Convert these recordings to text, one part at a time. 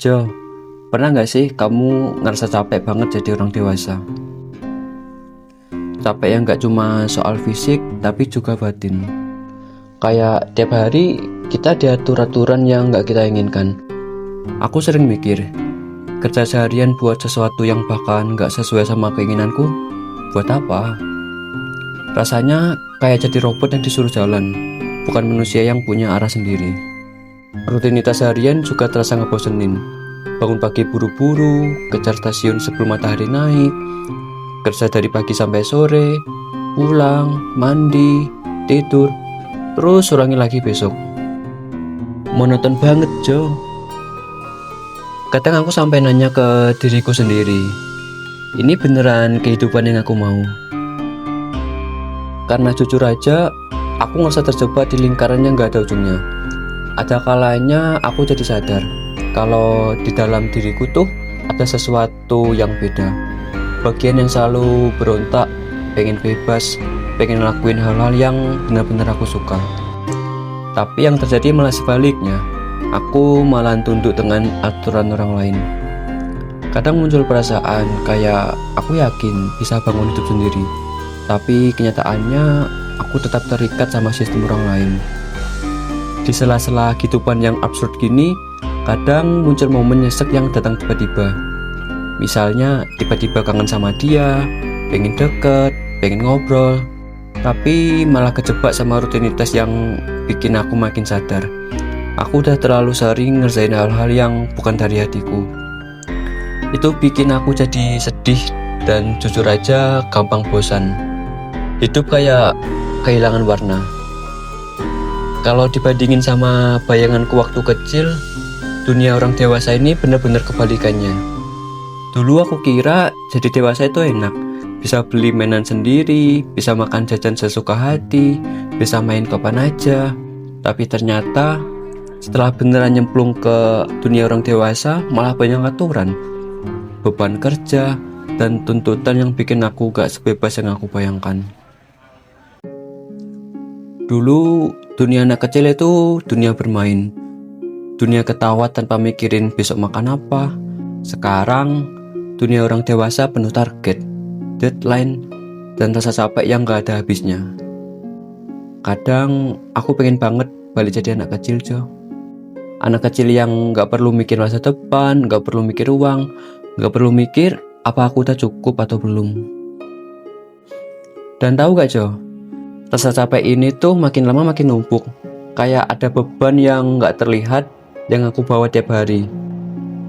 Jo, pernah nggak sih kamu ngerasa capek banget jadi orang dewasa? Capek yang nggak cuma soal fisik, tapi juga batin. Kayak tiap hari kita diatur aturan yang nggak kita inginkan. Aku sering mikir, kerja seharian buat sesuatu yang bahkan nggak sesuai sama keinginanku, buat apa? Rasanya kayak jadi robot yang disuruh jalan, bukan manusia yang punya arah sendiri. Rutinitas harian juga terasa ngebosenin. Bangun pagi buru-buru, kejar stasiun sebelum matahari naik, kerja dari pagi sampai sore, pulang, mandi, tidur, terus ulangi lagi besok. Monoton banget, Jo. Kadang aku sampai nanya ke diriku sendiri, ini beneran kehidupan yang aku mau? Karena jujur aja, aku ngerasa terjebak di lingkaran yang gak ada ujungnya. Ada kalanya aku jadi sadar kalau di dalam diriku tuh ada sesuatu yang beda. Bagian yang selalu berontak, pengen bebas, pengen ngelakuin hal-hal yang benar-benar aku suka. Tapi yang terjadi malah sebaliknya. Aku malah tunduk dengan aturan orang lain. Kadang muncul perasaan kayak aku yakin bisa bangun hidup sendiri, tapi kenyataannya aku tetap terikat sama sistem orang lain. Di sela-sela kehidupan yang absurd gini, kadang muncul momen nyesek yang datang tiba-tiba. Misalnya tiba-tiba kangen sama dia, pengen deket, pengen ngobrol, tapi malah kejebak sama rutinitas yang bikin aku makin sadar aku udah terlalu sering ngerjain hal-hal yang bukan dari hatiku. Itu bikin aku jadi sedih dan jujur aja gampang bosan. Hidup kayak kehilangan warna. Kalau dibandingin sama bayanganku waktu kecil, dunia orang dewasa ini benar-benar kebalikannya. Dulu aku kira jadi dewasa itu enak, bisa beli mainan sendiri, bisa makan jajan sesuka hati, bisa main kapan aja. Tapi ternyata setelah beneran nyemplung ke dunia orang dewasa, malah banyak aturan, beban kerja, dan tuntutan yang bikin aku gak sebebas yang aku bayangkan. Dulu, dunia anak kecil itu dunia bermain, dunia ketawa tanpa mikirin besok makan apa. Sekarang, dunia orang dewasa penuh target, deadline, dan rasa capek yang gak ada habisnya. Kadang, aku pengen banget balik jadi anak kecil, Jo. Anak kecil yang gak perlu mikir masa depan, gak perlu mikir uang, gak perlu mikir apa aku udah cukup atau belum. Dan tahu gak, Jo? Rasa capek ini tuh makin lama makin numpuk. Kayak ada beban yang gak terlihat yang aku bawa tiap hari.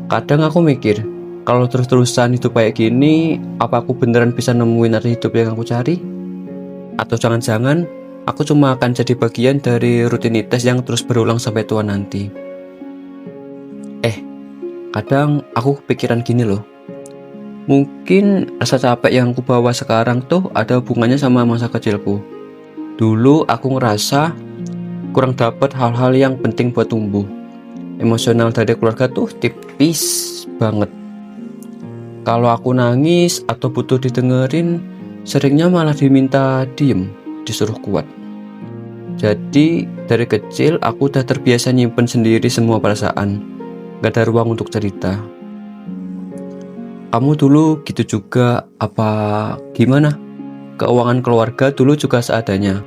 Kadang aku mikir, kalau terus-terusan hidup kayak gini, apa aku beneran bisa nemuin arti hidup yang aku cari? Atau jangan-jangan aku cuma akan jadi bagian dari rutinitas yang terus berulang sampai tua nanti. Kadang aku kepikiran gini loh. Mungkin rasa capek yang aku bawa sekarang tuh ada hubungannya sama masa kecilku. Dulu aku ngerasa kurang dapat hal-hal yang penting buat tumbuh. Emosional dari keluarga tuh tipis banget. Kalau aku nangis atau butuh didengerin, seringnya malah diminta diem, disuruh kuat. Jadi dari kecil aku udah terbiasa nyimpen sendiri semua perasaan. Gak ada ruang untuk cerita. Kamu dulu gitu juga apa gimana? Keuangan keluarga dulu juga seadanya.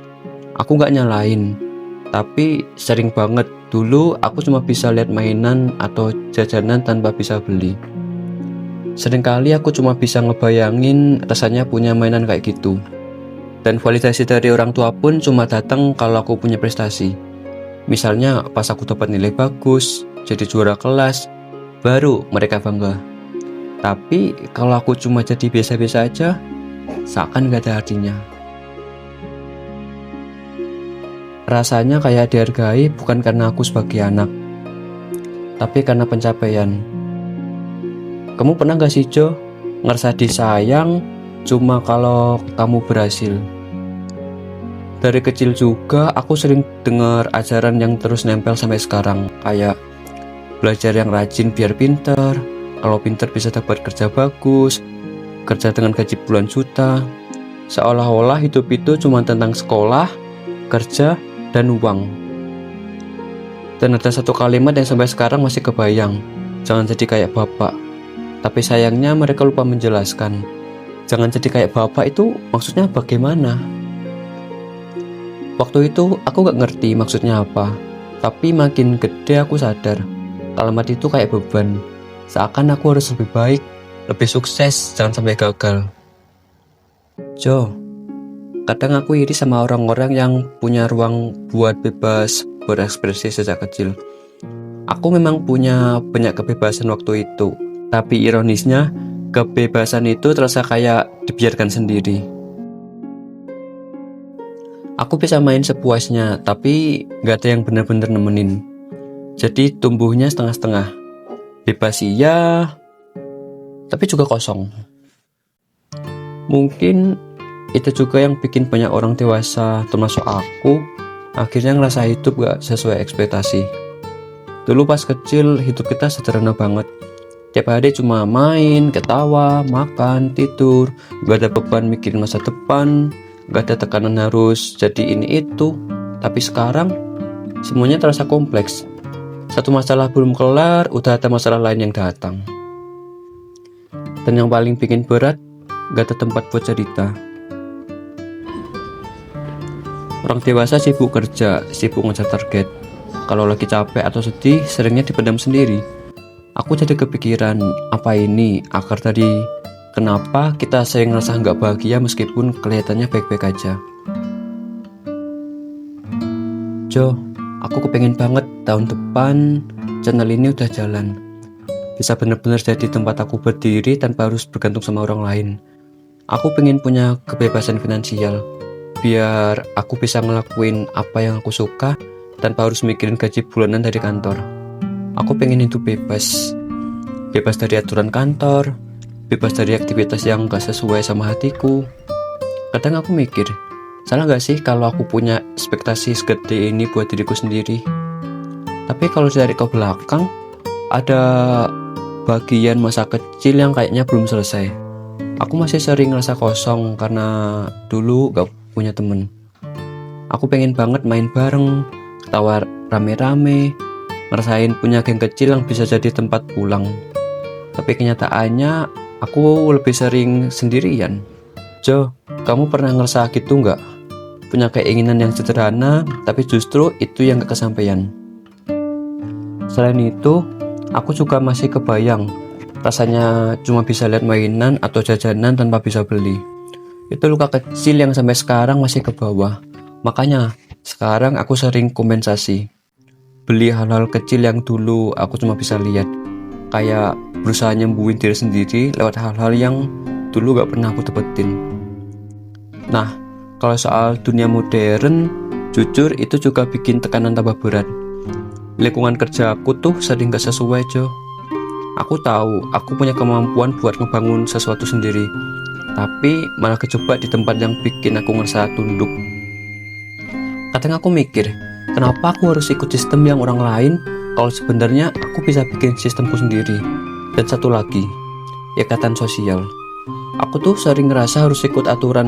Aku gak nyalain, tapi sering banget dulu aku cuma bisa lihat mainan atau jajanan tanpa bisa beli. Seringkali aku cuma bisa ngebayangin rasanya punya mainan kayak gitu. Dan validasi dari orang tua pun cuma datang kalau aku punya prestasi. Misalnya pas aku dapat nilai bagus, jadi juara kelas, baru mereka bangga. Tapi kalau aku cuma jadi biasa-biasa aja, seakan gak ada artinya. Rasanya kayak dihargai bukan karena aku sebagai anak, tapi karena pencapaian. Kamu pernah gak sih, Jo, ngerasa disayang cuma kalau kamu berhasil? Dari kecil juga aku sering dengar ajaran yang terus nempel sampai sekarang, kayak belajar yang rajin biar pinter, kalau pinter bisa dapat kerja bagus, kerja dengan gaji puluhan juta. Seolah-olah hidup itu cuma tentang sekolah, kerja, dan uang. Dan ada satu kalimat yang sampai sekarang masih kebayang, jangan jadi kayak bapak. Tapi sayangnya mereka lupa menjelaskan. Jangan jadi kayak bapak itu maksudnya bagaimana? Waktu itu aku gak ngerti maksudnya apa. Tapi makin gede aku sadar, kalimat itu kayak beban. Seakan aku harus lebih baik, lebih sukses, jangan sampai gagal. Jo, kadang aku iri sama orang-orang yang punya ruang buat bebas berekspresi sejak kecil. Aku memang punya banyak kebebasan waktu itu, tapi ironisnya kebebasan itu terasa kayak dibiarkan sendiri. Aku bisa main sepuasnya, tapi gak ada yang benar-benar nemenin. Jadi tumbuhnya setengah-setengah. Bebas iya, tapi juga kosong. Mungkin itu juga yang bikin banyak orang dewasa, termasuk aku, akhirnya ngerasa hidup gak sesuai ekspektasi. Dulu pas kecil, hidup kita sederhana banget. Tiap hari cuma main, ketawa, makan, tidur. Gak ada beban mikirin masa depan, gak ada tekanan harus jadi ini itu. Tapi sekarang, semuanya terasa kompleks. Satu masalah belum kelar, udah ada masalah lain yang datang. Dan yang paling bikin berat, gak ada tempat buat cerita. Orang dewasa sibuk kerja, sibuk ngejar target. Kalau lagi capek atau sedih, seringnya dipendam sendiri. Aku jadi kepikiran, apa ini akar dari kenapa kita sering ngerasa nggak bahagia meskipun kelihatannya baik-baik aja. Jo, aku kepengen banget tahun depan channel ini udah jalan. Bisa bener-bener jadi tempat aku berdiri tanpa harus bergantung sama orang lain. Aku pengen punya kebebasan finansial, biar aku bisa ngelakuin apa yang aku suka tanpa harus mikirin gaji bulanan dari kantor. Aku pengen hidup bebas. Bebas dari aturan kantor, bebas dari aktivitas yang gak sesuai sama hatiku. Kadang aku mikir, salah gak sih kalau aku punya ekspektasi segede ini buat diriku sendiri? Tapi kalau dari ke belakang, ada bagian masa kecil yang kayaknya belum selesai. Aku masih sering ngerasa kosong karena dulu gak punya temen. Aku pengen banget main bareng, ketawa rame-rame, ngerasain punya geng kecil yang bisa jadi tempat pulang. Tapi kenyataannya aku lebih sering sendirian. Jo, kamu pernah ngerasa gitu nggak? Punya keinginan yang sederhana, tapi justru itu yang gak kesampaian. Selain itu, aku juga masih kebayang rasanya cuma bisa lihat mainan atau jajanan tanpa bisa beli. Itu luka kecil yang sampai sekarang masih ke bawah. Makanya sekarang aku sering kompensasi, beli hal-hal kecil yang dulu aku cuma bisa lihat, kayak berusaha nyembuhin diri sendiri lewat hal-hal yang dulu gak pernah aku dapetin. Nah, kalau soal dunia modern, jujur itu juga bikin tekanan tambah berat. Lingkungan kerja aku tuh sering gak sesuai, Jo. Aku tahu aku punya kemampuan buat ngebangun sesuatu sendiri, tapi malah kejebak di tempat yang bikin aku ngerasa tunduk. Kadang aku mikir, kenapa aku harus ikut sistem yang orang lain kalau sebenarnya aku bisa bikin sistemku sendiri. Dan satu lagi, ikatan sosial. Aku tuh sering ngerasa harus ikut aturan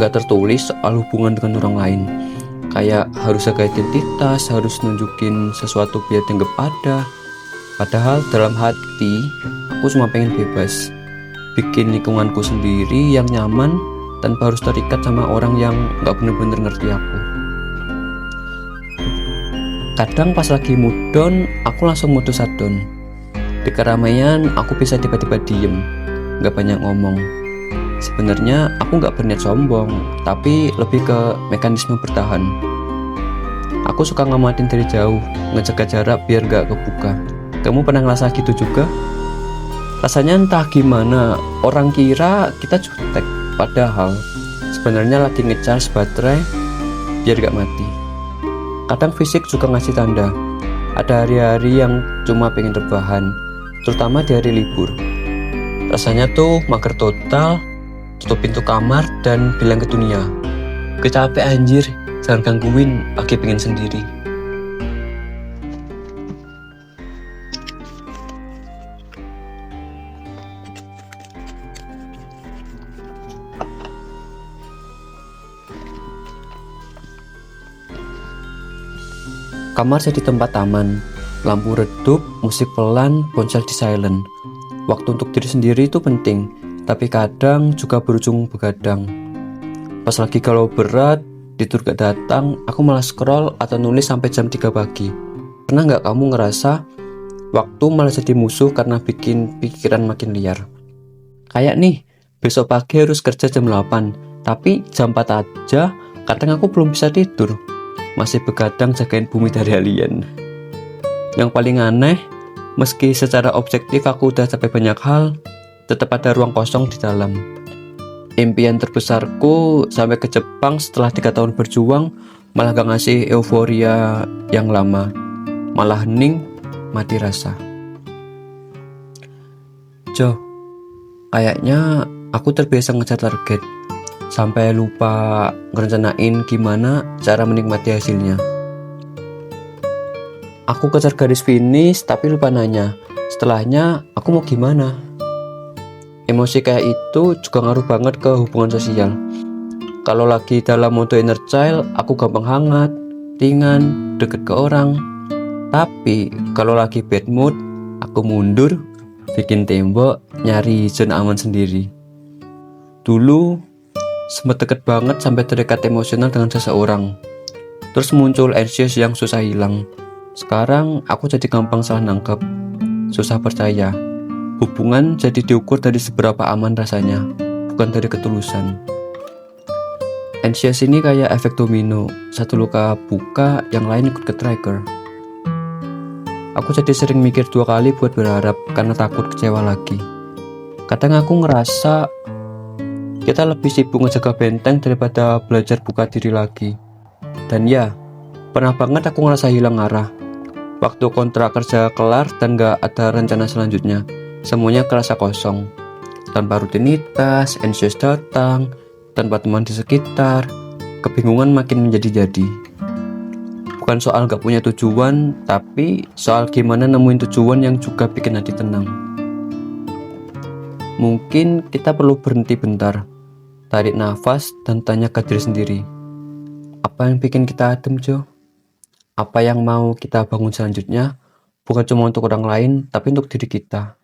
gak tertulis soal hubungan dengan orang lain. Kayak harus jaga identitas, harus nunjukin sesuatu biar dianggap ada. Padahal dalam hati, aku cuma pengen bebas, bikin lingkunganku sendiri yang nyaman tanpa harus terikat sama orang yang gak bener-bener ngerti aku. Kadang pas lagi mood down, aku langsung modus shutdown. Di keramaian, aku bisa tiba-tiba diem, gak banyak ngomong. Sebenarnya aku gak berniat sombong, tapi lebih ke mekanisme bertahan. Aku suka ngamatin dari jauh, ngejaga jarak biar gak kebuka. Kamu pernah ngerasa gitu juga? Rasanya entah gimana, orang kira kita jutek, padahal sebenarnya lagi ngecas baterai biar gak mati. Kadang fisik juga ngasih tanda. Ada hari-hari yang cuma pengen rebahan, terutama di hari libur. Rasanya tuh mager total, tutup pintu kamar dan bilang ke dunia, "Capek anjir, jangan gangguin, lagi pengen sendiri." Kamar jadi tempat taman, Lampu redup, musik pelan, ponsel di silent. Waktu untuk diri sendiri itu penting, tapi kadang juga berujung begadang. Pas lagi kalau berat, tidur gak datang, aku malah scroll atau nulis sampai jam 3 pagi. Pernah gak kamu ngerasa waktu malah jadi musuh karena bikin pikiran makin liar? Kayak nih, besok pagi harus kerja jam 8, tapi jam 4 aja kadang aku belum bisa tidur. Masih begadang jagain bumi dari alien. Yang paling aneh, meski secara objektif aku udah capek banyak hal, tetap ada ruang kosong di dalam. Impian terbesarku sampai ke Jepang setelah 3 tahun berjuang malah gak ngasih euforia yang lama, malah hening, mati rasa. Jo, kayaknya aku terbiasa ngejar target, sampai lupa ngerencanain gimana cara menikmati hasilnya. Aku kejar garis finish tapi lupa nanya, setelahnya aku mau gimana? Emosi kayak itu juga ngaruh banget ke hubungan sosial. Kalau lagi dalam mode inner child, aku gampang hangat, ringan, deket ke orang. Tapi kalau lagi bad mood, aku mundur, bikin tembok, nyari zona aman sendiri. Dulu sempat deket banget sampai terikat emosional dengan seseorang. Terus muncul anxious yang susah hilang. Sekarang aku jadi gampang salah nangkep, susah percaya. Hubungan jadi diukur dari seberapa aman rasanya, bukan dari ketulusan. Anxious ini kayak efek domino, satu luka buka, yang lain ikut ke trigger. Aku jadi sering mikir 2 kali buat berharap karena takut kecewa lagi. Kadang aku ngerasa kita lebih sibuk ngejaga benteng daripada belajar buka diri lagi. Dan ya, pernah banget aku ngerasa hilang arah. Waktu kontrak kerja kelar dan gak ada rencana selanjutnya, semuanya kerasa kosong. Tanpa rutinitas, anxious datang, tanpa teman di sekitar, kebingungan makin menjadi-jadi. Bukan soal gak punya tujuan, tapi soal gimana nemuin tujuan yang juga bikin hati tenang. Mungkin kita perlu berhenti bentar, tarik nafas dan tanya ke diri sendiri, apa yang bikin kita adem, Jo? Apa yang mau kita bangun selanjutnya, bukan cuma untuk orang lain, tapi untuk diri kita.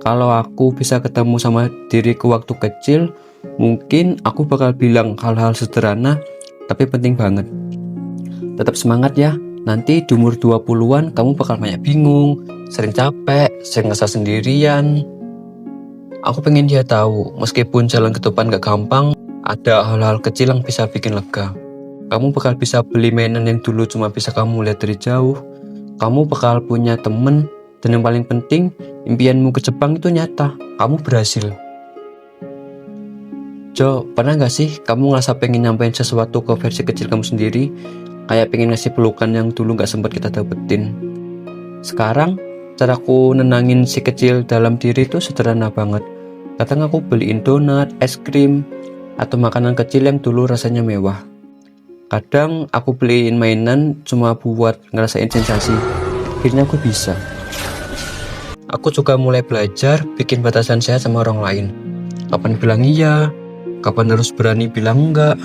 Kalau aku bisa ketemu sama diriku waktu kecil, mungkin aku bakal bilang hal-hal sederhana, tapi penting banget. Tetap semangat ya, nanti di umur 20-an kamu bakal banyak bingung, sering capek, sering ngerasa sendirian. Aku pengen dia tahu, meskipun jalan ke depan gak gampang, ada hal-hal kecil yang bisa bikin lega. Kamu bakal bisa beli mainan yang dulu cuma bisa kamu lihat dari jauh. Kamu bakal punya temen, dan yang paling penting, impianmu ke Jepang itu nyata. Kamu berhasil. Jo, pernah gak sih kamu ngerasa pengen nyampein sesuatu ke versi kecil kamu sendiri? Kayak pengen ngasih pelukan yang dulu gak sempat kita dapetin. Sekarang, caraku nenangin si kecil dalam diri itu sederhana banget. Kadang aku beliin donat, es krim, atau makanan kecil yang dulu rasanya mewah. Kadang aku beliin mainan cuma buat ngerasain sensasi. Akhirnya aku bisa. Aku juga mulai belajar bikin batasan sehat sama orang lain. Kapan bilang iya, kapan harus berani bilang enggak.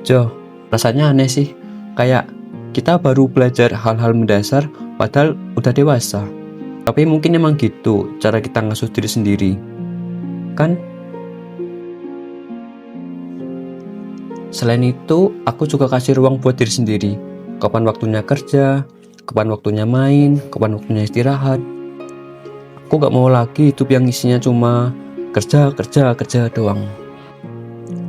Jo, rasanya aneh sih. Kayak kita baru belajar hal-hal mendasar padahal udah dewasa. Tapi mungkin emang gitu cara kita ngasuh diri sendiri. Kan? Selain itu, aku juga kasih ruang buat diri sendiri. Kapan waktunya kerja, kapan waktunya main, kapan waktunya istirahat. Aku gak mau lagi hidup yang isinya cuma kerja doang.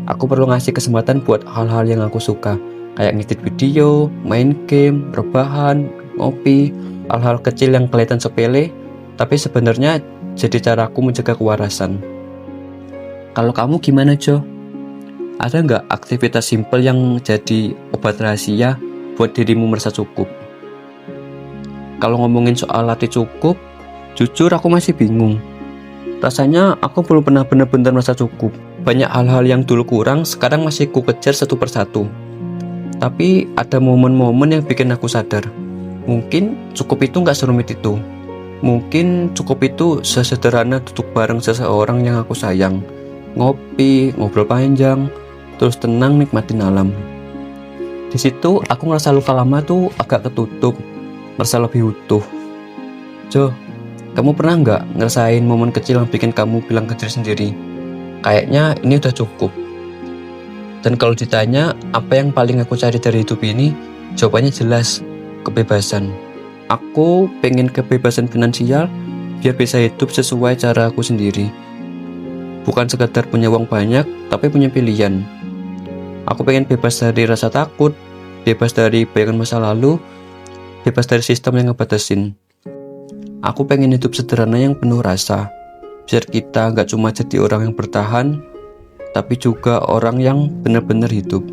Aku perlu ngasih kesempatan buat hal-hal yang aku suka, kayak ngedit video, main game, rebahan, ngopi, hal-hal kecil yang kelihatan sepele, tapi sebenarnya jadi caraku menjaga kewarasan. Kalau kamu gimana, Jo? Ada nggak aktivitas simpel yang jadi obat rahasia buat dirimu merasa cukup? Kalau ngomongin soal latih cukup, jujur aku masih bingung. Rasanya aku belum pernah benar-benar merasa cukup. Banyak hal-hal yang dulu kurang, sekarang masih ku kejar satu persatu. Tapi ada momen-momen yang bikin aku sadar, mungkin cukup itu nggak serumit itu. Mungkin cukup itu sesederhana duduk bareng seseorang yang aku sayang, ngopi, ngobrol panjang, terus tenang nikmatin alam. Di situ aku ngerasa luka lama tuh agak ketutup, merasa lebih utuh. Jo, kamu pernah nggak ngerasain momen kecil yang bikin kamu bilang ke diri sendiri, kayaknya ini udah cukup? Dan kalau ditanya apa yang paling aku cari dari hidup ini, jawabannya jelas, kebebasan. Aku pengen kebebasan finansial biar bisa hidup sesuai cara aku sendiri. Bukan sekedar punya uang banyak, tapi punya pilihan. Aku pengen bebas dari rasa takut, bebas dari bayangan masa lalu, bebas dari sistem yang ngebatasin. Aku pengen hidup sederhana yang penuh rasa, biar kita nggak cuma jadi orang yang bertahan, tapi juga orang yang benar-benar hidup.